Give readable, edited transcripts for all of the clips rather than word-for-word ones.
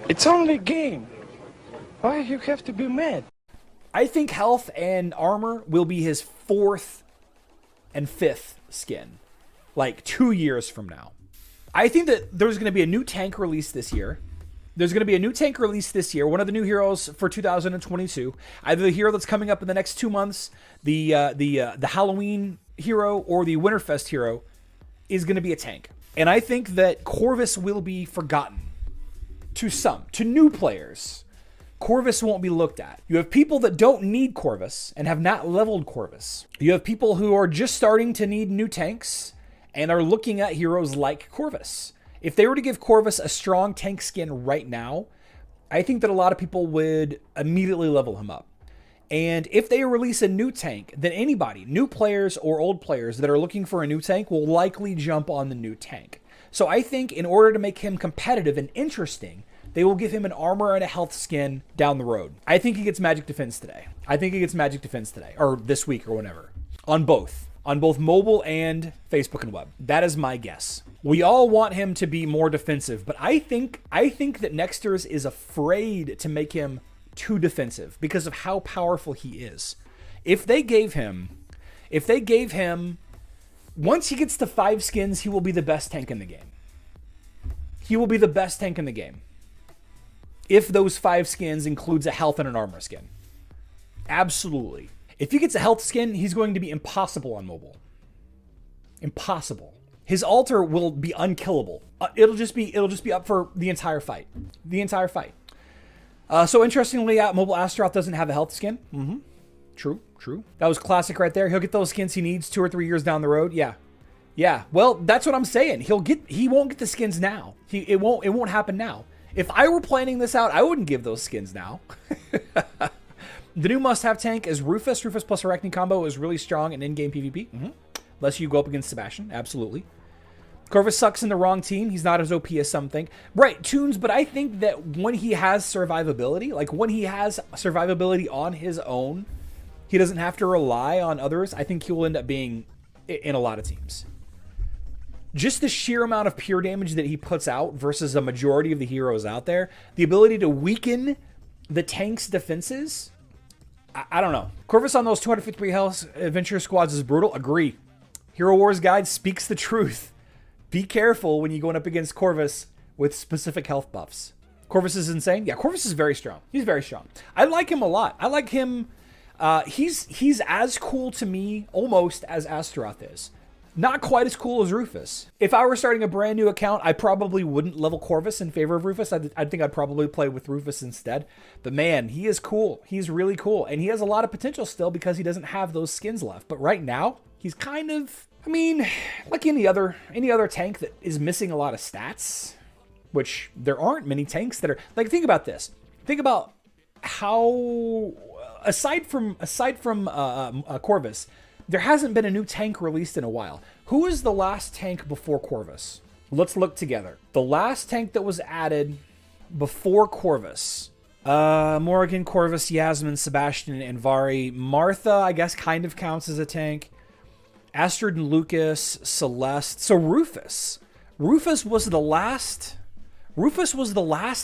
It's only a game. Why you have to be mad? I think health and armor will be his 4th and 5th skin, like 2 years from now. I think that there's going to be a new tank released this year. There's going to be a new tank released this year, one of the new heroes for 2022. Either the hero that's coming up in the next 2 months, the Halloween hero, or the Winterfest hero is going to be a tank. And I think that Corvus will be forgotten to some, to new players. Corvus won't be looked at. You have people that don't need Corvus and have not leveled Corvus. You have people who are just starting to need new tanks and are looking at heroes like Corvus. If they were to give Corvus a strong tank skin right now, I think that a lot of people would immediately level him up. And if they release a new tank, then anybody, new players or old players that are looking for a new tank will likely jump on the new tank. So I think in order to make him competitive and interesting, they will give him an armor and a health skin down the road. I think he gets Magic Defense today. Or this week or whenever. On both mobile and Facebook and web. That is my guess. We all want him to be more defensive, but I think that Nexters is afraid to make him too defensive because of how powerful he is. If they gave him, once he gets to 5 skins, he will be the best tank in the game. He will be the best tank in the game. If those 5 skins includes a health and an armor skin. Absolutely. If he gets a health skin, he's going to be impossible on mobile. Impossible. His altar will be unkillable. It'll just be up for the entire fight. So interestingly, mobile Astaroth doesn't have a health skin. True. That was classic right there. He'll get those skins he needs 2 or 3 years down the road. Yeah. Well, that's what I'm saying. He won't get the skins now. It won't happen now. If I were planning this out, I wouldn't give those skins now. The new must-have tank is Rufus. Rufus plus Arachne combo is really strong in in-game PvP. Unless you go up against Sebastian. Absolutely. Corvus sucks in the wrong team. He's not as OP as some think. Right, Tunes, but I think that when he has survivability, on his own, he doesn't have to rely on others. I think he will end up being in a lot of teams. Just the sheer amount of pure damage that he puts out versus a majority of the heroes out there, the ability to weaken the tank's defenses, I don't know. Corvus on those 253 health adventure squads is brutal. Agree. Hero Wars Guide speaks the truth. Be careful when you're going up against Corvus with specific health buffs. Corvus is insane. Yeah, Corvus is very strong. He's very strong. I like him a lot. I like him. He's as cool to me almost as Astaroth is. Not quite as cool as Rufus. If I were starting a brand new account, I probably wouldn't level Corvus in favor of Rufus. I think I'd probably play with Rufus instead. But man, he is cool. He's really cool. And he has a lot of potential still because he doesn't have those skins left. But right now, he's kind of, like any other tank that is missing a lot of stats, which there aren't many tanks that are, like, think about this. Think about how, aside from Corvus, there hasn't been a new tank released in a while. Who is the last tank before Corvus? Let's look together. The last tank that was added before Corvus. Morrigan, Corvus, Yasmin, Sebastian, and Vari. Martha, I guess, kind of counts as a tank. Astrid and Lucas, Celeste. So Rufus. Rufus was the last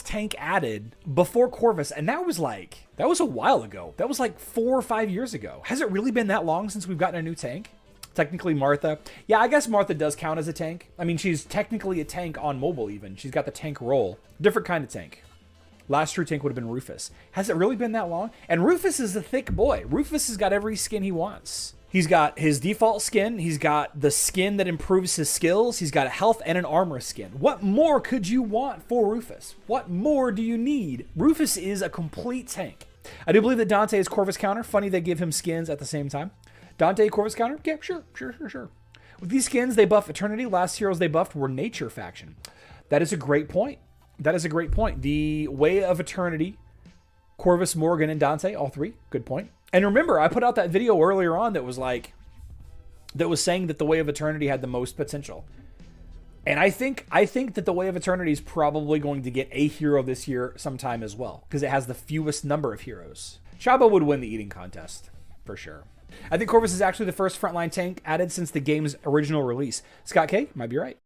tank added before Corvus, and that was a while ago. That was like 4 or 5 years ago. Has it really been that long since we've gotten a new tank? Technically Martha. Yeah, I guess Martha does count as a tank. She's technically a tank on mobile even. She's got the tank role. Different kind of tank. Last true tank would have been Rufus. Has it really been that long? And Rufus is a thick boy. Rufus has got every skin he wants. He's got his default skin. He's got the skin that improves his skills. He's got a health and an armor skin. What more could you want for Rufus? What more do you need? Rufus is a complete tank. I do believe that Dante is Corvus counter. Funny they give him skins at the same time. Dante Corvus counter? Yeah, sure. With these skins, they buff Eternity. Last heroes they buffed were Nature faction. That is a great point. The Way of Eternity, Corvus, Morgan, and Dante, all 3. Good point. And remember, I put out that video earlier on that was saying that the Way of Eternity had the most potential. And I think that the Way of Eternity is probably going to get a hero this year sometime as well, because it has the fewest number of heroes. Chabo would win the eating contest, for sure. I think Corvus is actually the first frontline tank added since the game's original release. Scott K might be right.